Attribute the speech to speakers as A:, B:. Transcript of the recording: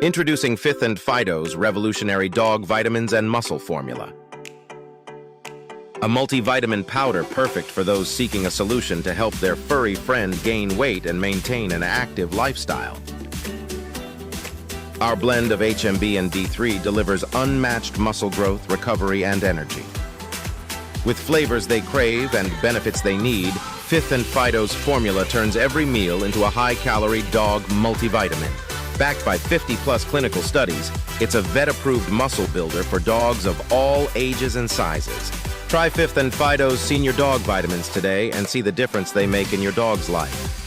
A: Introducing Fifth and Fido's revolutionary dog vitamins and muscle formula. A multivitamin powder perfect for those seeking a solution to help their furry friend gain weight and maintain an active lifestyle. Our blend of HMB and D3 delivers unmatched muscle growth, recovery, and energy. With flavors they crave and benefits they need, Fifth and Fido's formula turns every meal into a high-calorie dog multivitamin. Backed by 50-plus clinical studies, it's a vet-approved muscle builder for dogs of all ages and sizes. Try Fifth and Fido's Senior Dog Vitamins today and see the difference they make in your dog's life.